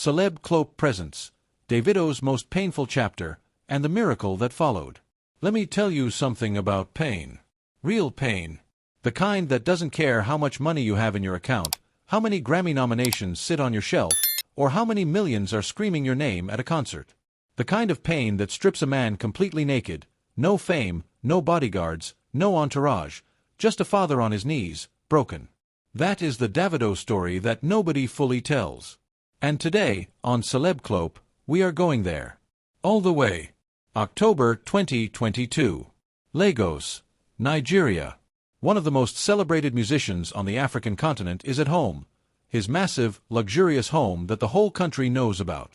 Celeb Clope presents Davido's most painful chapter, and the miracle that followed. Let me tell you something about pain. Real pain. The kind that doesn't care how much money you have in your account, how many Grammy nominations sit on your shelf, or how many millions are screaming your name at a concert. The kind of pain that strips a man completely naked, no fame, no bodyguards, no entourage, just a father on his knees, broken. That is the Davido story that nobody fully tells. And today, on Celeb Clope, we are going there. All the way. October 2022. Lagos, Nigeria. One of the most celebrated musicians on the African continent is at home. His massive, luxurious home that the whole country knows about.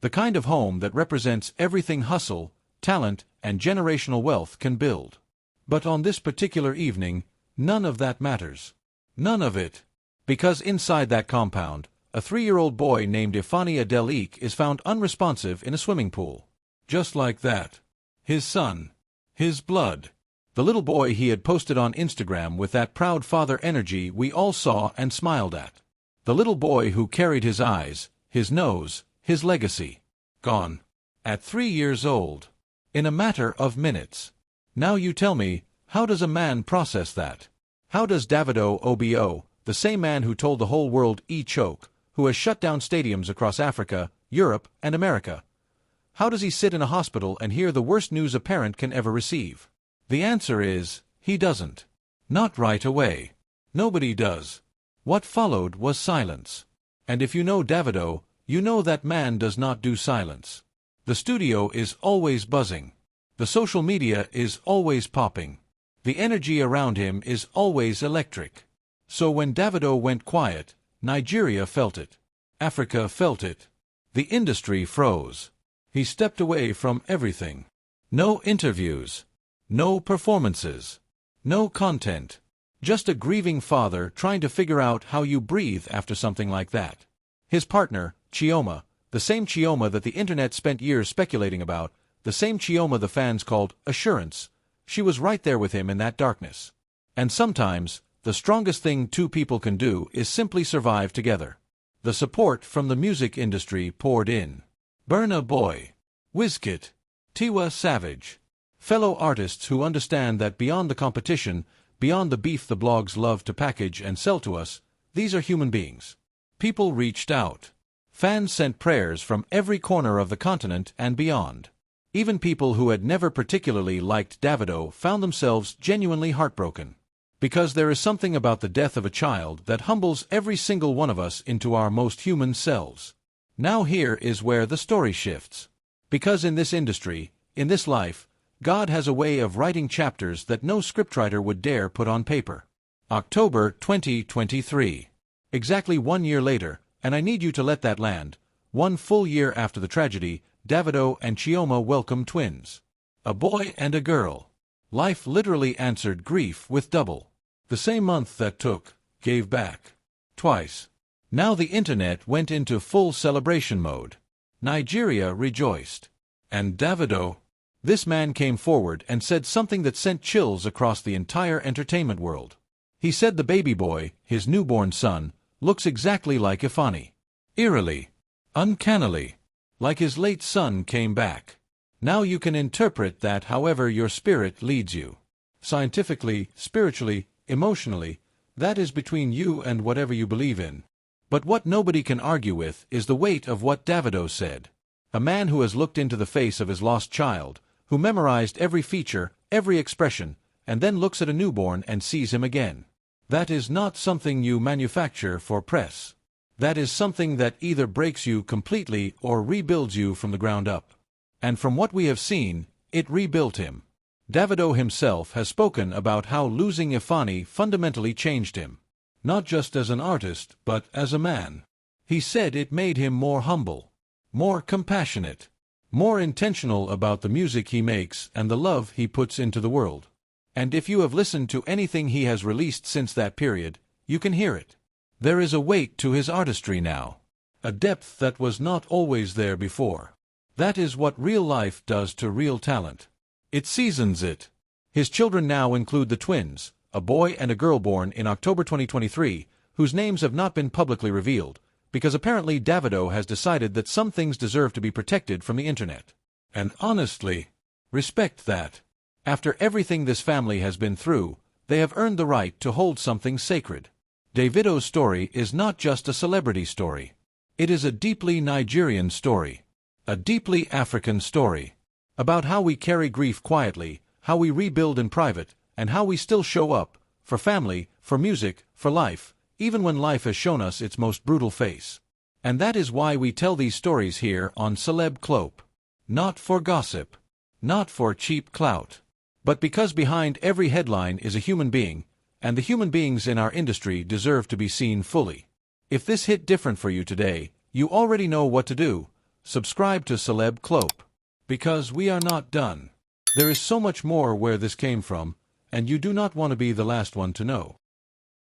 The kind of home that represents everything hustle, talent, and generational wealth can build. But on this particular evening, none of that matters. None of it. Because inside that compound, a 3-year-old boy named Ifani Adelik is found unresponsive in a swimming pool. Just like that. His son. His blood. The little boy he had posted on Instagram with that proud father energy we all saw and smiled at. The little boy who carried his eyes, his nose, his legacy. Gone. At 3 years old. In a matter of minutes. Now you tell me, how does a man process that? How does Davido Obo, the same man who told the whole world choke, who has shut down stadiums across Africa, Europe, and America, how does he sit in a hospital and hear the worst news a parent can ever receive? The answer is, he doesn't. Not right away. Nobody does. What followed was silence. And if you know Davido, you know that man does not do silence. The studio is always buzzing. The social media is always popping. The energy around him is always electric. So when Davido went quiet, Nigeria felt it. Africa felt it. The industry froze. He stepped away from everything. No interviews. No performances. No content. Just a grieving father trying to figure out how you breathe after something like that. His partner, Chioma, the same Chioma that the internet spent years speculating about, the same Chioma the fans called Assurance, she was right there with him in that darkness. And sometimes, the strongest thing two people can do is simply survive together. The support from the music industry poured in. Burna Boy, Wizkid, Tiwa Savage, fellow artists who understand that beyond the competition, beyond the beef the blogs love to package and sell to us, these are human beings. People reached out. Fans sent prayers from every corner of the continent and beyond. Even people who had never particularly liked Davido found themselves genuinely heartbroken. Because there is something about the death of a child that humbles every single one of us into our most human selves. Now here is where the story shifts. Because in this industry, in this life, God has a way of writing chapters that no scriptwriter would dare put on paper. October 2023. Exactly 1 year later, and I need you to let that land, 1 full year after the tragedy, Davido and Chioma welcomed twins. A boy and a girl. Life literally answered grief with double. The same month that took, gave back. Twice. Now the internet went into full celebration mode. Nigeria rejoiced. And Davido? This man came forward and said something that sent chills across the entire entertainment world. He said the baby boy, his newborn son, looks exactly like Ifani. Eerily. Uncannily. Like his late son came back. Now you can interpret that however your spirit leads you. Scientifically, spiritually, emotionally, that is between you and whatever you believe in. But what nobody can argue with is the weight of what Davido said. A man who has looked into the face of his lost child, who memorized every feature, every expression, and then looks at a newborn and sees him again. That is not something you manufacture for press. That is something that either breaks you completely or rebuilds you from the ground up. And from what we have seen, it rebuilt him. Davido himself has spoken about how losing Ifani fundamentally changed him. Not just as an artist, but as a man. He said it made him more humble, more compassionate, more intentional about the music he makes and the love he puts into the world. And if you have listened to anything he has released since that period, you can hear it. There is a weight to his artistry now. A depth that was not always there before. That is what real life does to real talent. It seasons it. His children now include the twins, a boy and a girl born in October 2023, whose names have not been publicly revealed, because apparently Davido has decided that some things deserve to be protected from the internet. And honestly, respect that. After everything this family has been through, they have earned the right to hold something sacred. Davido's story is not just a celebrity story. It is a deeply Nigerian story. A deeply African story. About how we carry grief quietly, how we rebuild in private, and how we still show up, for family, for music, for life, even when life has shown us its most brutal face. And that is why we tell these stories here on Celeb Clope. Not for gossip. Not for cheap clout. But because behind every headline is a human being, and the human beings in our industry deserve to be seen fully. If this hit different for you today, you already know what to do. Subscribe to Celeb Clope. Because we are not done. There is so much more where this came from, and you do not want to be the last one to know.